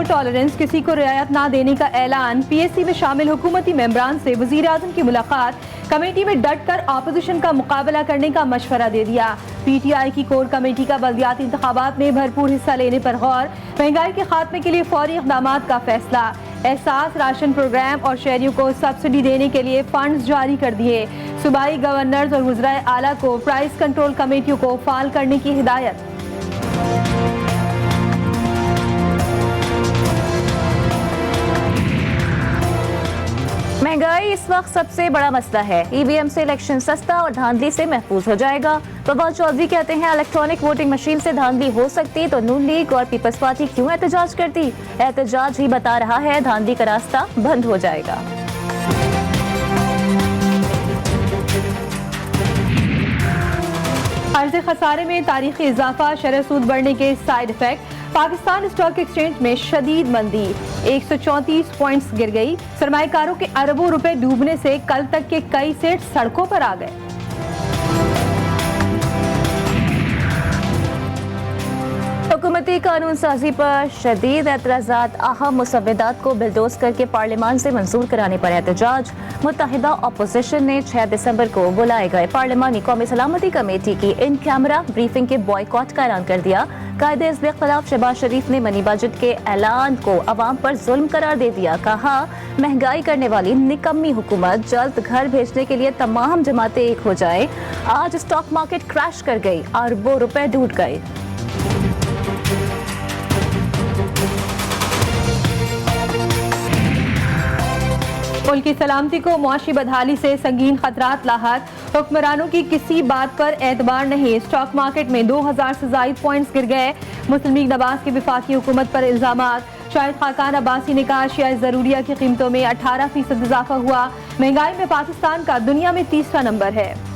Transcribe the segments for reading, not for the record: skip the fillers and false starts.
Tolerance, किसी को रियायत ना देने का ऐलान। पीएससी में शामिल हुकूमती मेंबरान से वजीर आज़म की मुलाकात। कमेटी में डट कर अपोजिशन का मुकाबला करने का मशवरा दे दिया। पीटीआई की कोर कमेटी का बल्दियाती इंतखाबात में भरपूर हिस्सा लेने पर गौर। महंगाई के खात्मे के लिए फौरी इक़दामात का फैसला। एहसास राशन प्रोग्राम और शहरियों को सब्सिडी देने के लिए फंड्स जारी कर दिए। सूबाई गवर्नर्स और वज़राए आला को प्राइस कंट्रोल कमेटियों को फाल करने की हिदायत। महंगाई इस वक्त सबसे बड़ा मसला है। ईवीएम से इलेक्शन सस्ता और धांधली से महफूज हो जाएगा। फवाद चौधरी कहते हैं इलेक्ट्रॉनिक वोटिंग मशीन से धांधली हो सकती तो नून लीग और पीपल्स पार्टी क्यों एहतजाज करती। एहतजाज ही बता रहा है धांधली का रास्ता बंद हो जाएगा। अर्ज़े खसारे में तारीखी इजाफा, शरह सूद बढ़ने के side effect. Pakistan stock exchange में शदीद मंदी, 134 पॉइंट्स गिर गई। सरमाएकारों के अरबों रुपए डूबने से कल तक के कई सेठ सड़कों पर आ गए। हुकूमती कानून साजी पर शदीद एतराज़ात। अहम मुसव्वदात को बिलडोज करके पार्लियामान से मंजूर कराने पर एहतजाज। मुत्तहिदा अपोजिशन ने 6 दिसंबर को बुलाए गए पार्लियामानी कौमी सलामती कमेटी की इन कैमरा ब्रीफिंग के बॉयकॉट का ऐलान कर दिया। कायदे-ए-इज़्ज़त के खिलाफ शहबाज शरीफ ने मनी बजट के ऐलान को अवाम पर जुल्म करार दे दिया। कहा महंगाई करने वाली निकम्मी हुकूमत जल्द घर भेजने के लिए तमाम जमातें एक हो जाए। आज स्टॉक मार्केट क्रैश कर गई, अरबों रुपए डूब गए। मुल्क की सलामती को मुआशी बदहाली से संगीन खतरात लाहक। हुक्मरानों की किसी बात पर एतबार नहीं। स्टॉक मार्केट में 2000 से ज़ायद पॉइंट्स गिर गए। मुस्लिम लीग नवाज की वफाकी हुकूमत पर इल्जामात। शाहिद खाकान अब्बासी ने कहा अशिया ज़रूरिया की कीमतों में 18% इजाफा हुआ। महंगाई में पाकिस्तान का दुनिया में तीसरा नंबर है।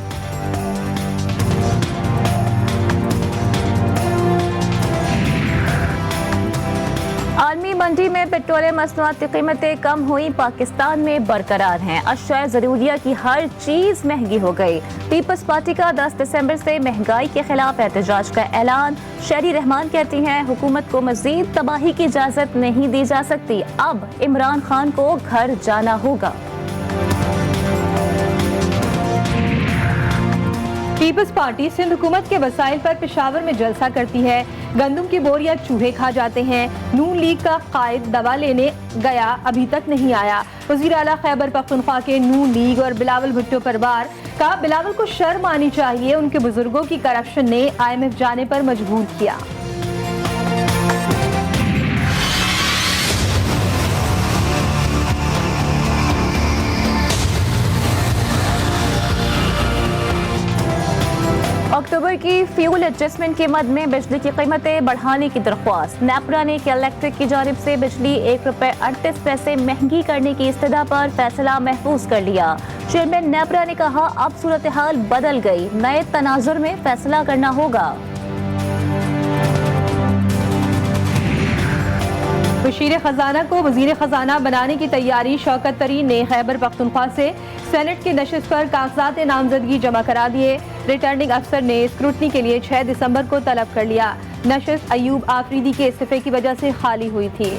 आलमी मंडी में पेट्रोलियम मसनूआत की कीमतें कम हुई, पाकिस्तान में बरकरार हैं। अशिया ज़रूरिया की हर चीज महंगी हो गई। पीपल्स पार्टी का 10 दिसंबर से महंगाई के खिलाफ एहतजाज का ऐलान। शहरी रहमान कहती हैं हुकूमत को मजीद तबाही की इजाजत नहीं दी जा सकती। अब इमरान खान को घर जाना होगा। पीपल्स पार्टी सिंध हुकूमत के वसाइल पर पेशावर में जलसा करती है। गंदम की बोरियां चूहे खा जाते हैं। नून लीग का कायद दवा लेने गया, अभी तक नहीं आया। वज़ीर आला खैबर पख्तूनख्वा के नून लीग और बिलावल भुट्टो पर वार। कहा बिलावल को शर्म आनी चाहिए, उनके बुजुर्गों की करप्शन ने IMF जाने पर मजबूर किया। अक्टूबर की फ्यूल एडजस्टमेंट के मद में बिजली की कीमतें बढ़ाने की दरख्वास्त। नेपरा ने इलेक्ट्रिक की जानिब से बिजली ₹1.38 महंगी करने की इस्तदा पर फैसला महफूज कर लिया। चेयरमैन नेपरा ने कहा अब सूरत हाल बदल गई, नए तनाजुर में फैसला करना होगा। वज़ीर खजाना को वज़ीर खजाना बनाने की तैयारी। शौकत तरीन ने खैबर पख्तूनख्वा से सेनेट की नशिस्त पर कागजात नामजदगी जमा करा दिए। रिटर्निंग अफसर ने स्क्रूटनी के लिए 6 दिसंबर को तलब कर लिया। नशिस्त अयूब आफरीदी के इस्तीफे की वजह से खाली हुई थी।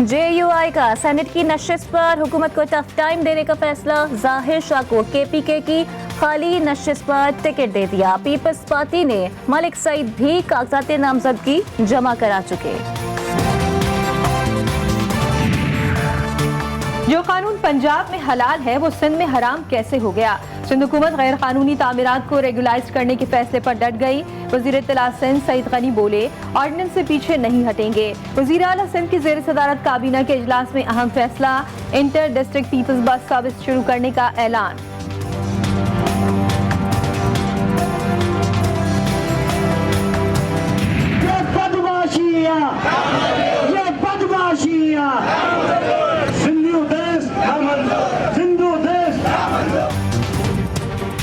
JUI का सेनेट की नशिस्त पर हुकूमत को टफ टाइम देने का फैसला। जाहिर शाह को KPK की खाली नशिस्त पर टिकट दे दिया। पीपल्स पार्टी ने मलिक सईद भी कागजात नामजदगी जमा करा चुके। जो कानून पंजाब में हलाल है वो सिंध में हराम कैसे हो गया। सिंध हुकूमत गैर कानूनी तामीरात को रेगुलाइज करने के फैसले पर डट गई। वज़ीर इत्तला सिंध सईद गनी बोले ऑर्डिनेंस से पीछे नहीं हटेंगे। वज़ीर आला सिंध की ज़ेर सदारत काबीना के इजलास में अहम फैसला। Inter district peoples bus service शुरू करने का ऐलान।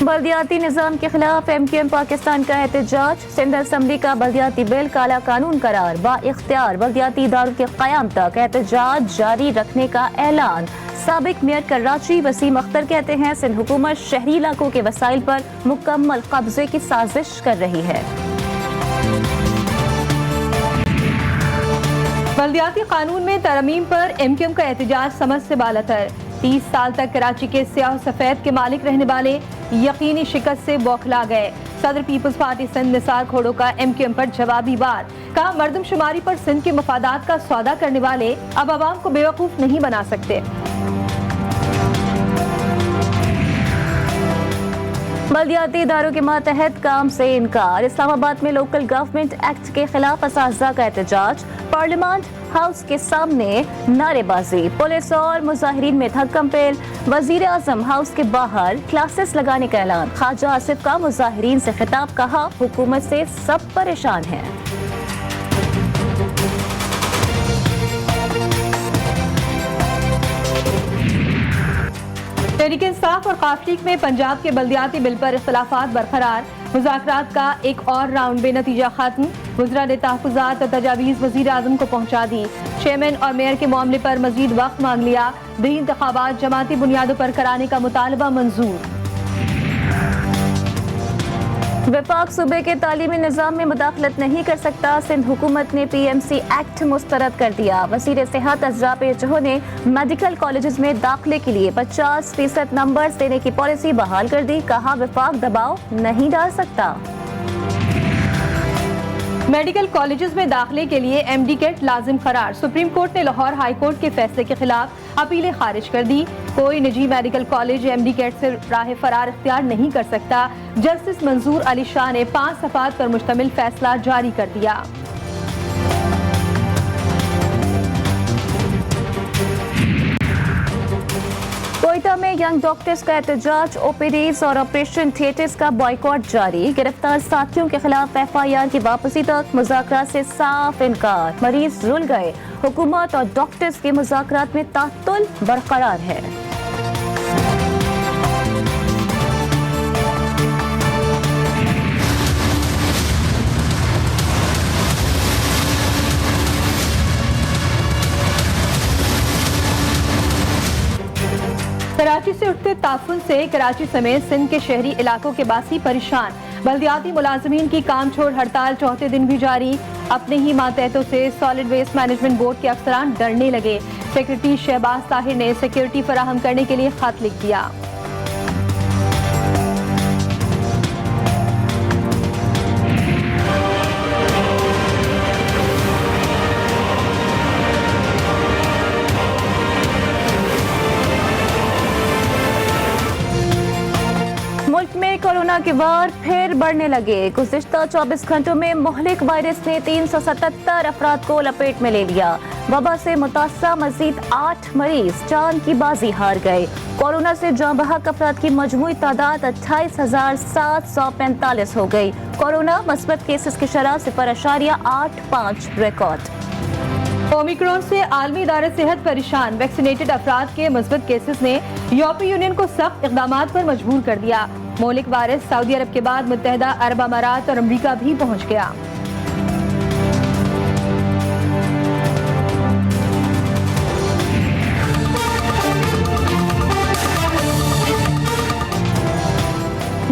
बल्दियाती निज़ाम के खिलाफ MQM पाकिस्तान का एहतजाज। सिंध असम्बली का बल्दियाती बिल काला कानून करार। बाइख्तियार बल्दियाती इदारों के क़याम तक एहतजाज जारी रखने का ऐलान। साबिक मेयर कराची वसीम अख्तर कहते हैं सिंध हुकूमत शहरी इलाकों के वसाइल पर मुकम्मल कब्जे की साजिश कर रही है। बल्दियाती कानून में तरमीम पर MQM का एहतजाज समझ से बालातर। 30 साल तक कराची के स्याह सफेद के मालिक रहने वाले यकीनी शिकस्त से बौखला गए। सदर पीपल्स पार्टी सिंध निसार खोड़ो का MQM पर जवाबी वार। कहा, मर्दमशुमारी पर सिंध के मफादात का सौदा करने वाले अब आवाम को बेवकूफ नहीं बना सकते। बल्दियाती इदारों के मातहत काम से इनकार। इस्लामाबाद में लोकल गवर्नमेंट एक्ट के खिलाफ असातिज़ा का एहतजाज। पार्लियामेंट हाउस के सामने नारेबाजी। पुलिस और मुजाहिरीन में धक्कम पेल। वजीर आजम हाउस के बाहर क्लासेस लगाने का ऐलान। ख्वाजा आसिफ का मुजाहिरीन से खिताब। कहा, हुकूमत से सब परेशान हैं। तहरीक इंसाफ और काफ लीग में पंजाब के बल्दियाती बिल पर इख्तलाफात बरकरार। मुज़ाकरात का एक और राउंड बेनतीजा खत्म। वज़रा ने तहफ़्फ़ुज़ात और तजावीज़ वज़ीर आज़म को पहुँचा दी। चेयरमैन और मेयर के मामले पर मज़ीद वक्त मांग लिया। दी इंतखाबात जमाती बुनियादों पर कराने का मुतालबा मंजूर। विफाक सूबे के तालीमी निज़ाम में मुदाखलत नहीं कर सकता। सिंध हुकूमत ने PMC एक्ट मुस्तरद कर दिया। वज़ीर सेहत अज़राप HO ने मेडिकल कॉलेजेस में दाखिले के लिए 50% नंबर्स देने की पॉलिसी बहाल कर दी। कहा, विफाक दबाव नहीं डाल सकता। मेडिकल कॉलेजेस में दाखिले के लिए MD-CAT लाजिम करार। सुप्रीम कोर्ट ने लाहौर हाई कोर्ट के फैसले के खिलाफ अपीलें खारिज कर दी। कोई निजी मेडिकल कॉलेज MD-CAT से राह फरार इख्तियार नहीं कर सकता। जस्टिस मंजूर अली शाह ने 5 सफ़ात पर मुश्तमिल फैसला जारी कर दिया। कोयटा में यंग डॉक्टर्स का एहतजाज। OPDs और ऑपरेशन थिएटर्स का बॉयकॉट जारी। गिरफ्तार साथियों के खिलाफ FIR की वापसी तक मुज़ाकरात से साफ इनकार। मरीज रुल गए। हुकूमत और डॉक्टर्स के मुज़ाकरात में तातुल बरकरार है। कराची से उठते ताफुन से कराची समेत सिंध के शहरी इलाकों के बासी परेशान। बल्दियाती मुलाजमीन की काम छोड़ हड़ताल चौथे दिन भी जारी। अपने ही मातहतों से सॉलिड वेस्ट मैनेजमेंट बोर्ड के अफसरान डरने लगे। सेक्रेटरी शहबाज ताहिर ने सिक्योरिटी फराहम करने के लिए खत लिख दिया। मुल्क में कोरोना के वार फिर बढ़ने लगे। गुज़िश्ता 24 घंटों में मुहलिक वायरस ने 377 अफराद को लपेट में ले लिया। वबा से मुतासरा मजीद 8 मरीज जान की बाजी हार गए। कोरोना से जान बहक अफराद की मजमूई तादाद 28,745 हो गई। कोरोना मस्बत केसेस की शरह 0.85 रिकॉर्ड। ओमिक्रॉन से आलमी इदारे सेहत परेशान। वैक्सीनेटेड अफराद के मुस्बत केसेस ने यूरोपीय यूनियन को सख्त इक़दामात पर मजबूर कर दिया। मौलिक वायरस सऊदी अरब के बाद मुत्तहिदा अरब अमारात और अमरीका भी पहुंच गया।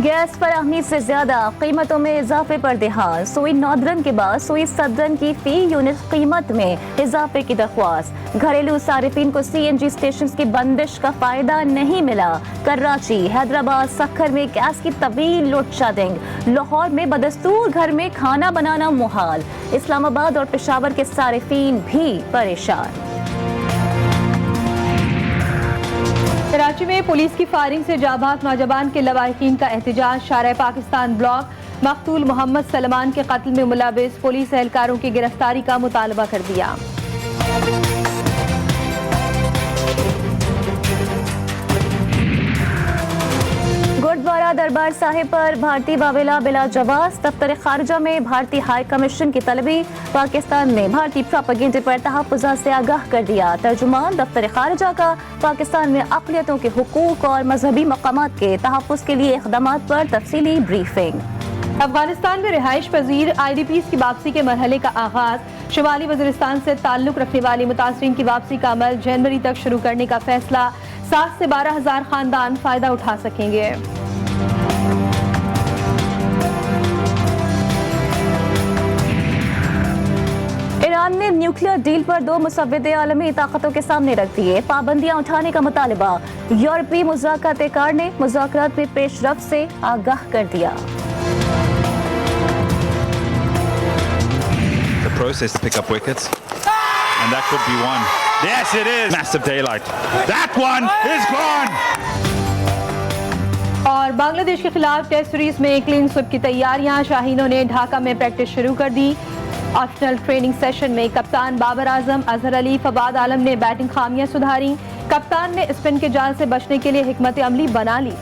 गैस फराहमी से ज्यादा कीमतों में इजाफे पर ध्यान। सुई नॉर्दर्न के बाद सुई सदर्न की फी यूनिट कीमत में इजाफे की दरख्वास्त। घरेलू सारिफिन को CNG स्टेशन की बंदिश का फायदा नहीं मिला। कराची, हैदराबाद, सक्खर में गैस की तवील लोड शेडिंग। लाहौर में बदस्तूर घर में खाना बनाना मुहाल। इस्लामाबाद और पेशावर के सारिफिन भी परेशान। कराची में पुलिस की फायरिंग से जाबाज नौजवान के लवाहिकीन का एहतजाज। शारा पाकिस्तान ब्लॉक मकतूल मोहम्मद सलमान के कत्ल में मुलविस पुलिस एहलकारों की गिरफ्तारी का मुतालबा कर दिया। गुरुद्वारा दरबार साहिब पर भारतीय वावेला बिला जवाब। दफ्तर खारजा में भारतीय हाई कमीशन की तलबी। पाकिस्तान ने भारतीय प्रोपेगेंडे पर तहफ़्फ़ुज़ात से आगाह कर दिया। तर्जुमान दफ्तर खारजा का पाकिस्तान में अक़लियतों के हुकूक और मजहबी मकामात के तहफ़्फ़ुज़ के लिए इक़दामात पर तफसीली ब्रीफिंग। अफगानिस्तान में रिहाइश पजीर IDPs की वापसी के मरहले का आगाज। शुमाली वज़ीरिस्तान से ताल्लुक़ रखने वाली मुतासरीन की वापसी का अमल जनवरी तक शुरू करने का फैसला। 7 से 12 हज़ार खानदान फायदा उठा सकेंगे। ईरान ने न्यूक्लियर डील पर 2 मुसव्विदे आलमी ताकतों के सामने रख दिए। पाबंदियां उठाने का मुतालिबा। यूरोपीय मुज़ाकरातकार ने मुज़ाकरात में पेशरफ्त से आगाह कर दिया। The process to pick up wickets, and that could be one. Yes, it is. Massive daylight. That one is gone. और बांग्लादेश के खिलाफ टेस्ट सीरीज में क्लीन स्वीप की तैयारियां। शाहीनों ने ढाका में प्रैक्टिस शुरू कर दी। ऑप्शनल ट्रेनिंग सेशन में कप्तान बाबर आजम, अजहर अली, फवाद आलम ने बैटिंग खामियां सुधारी। कप्तान ने स्पिन के जाल से बचने के लिए हिकमत अमली बना ली।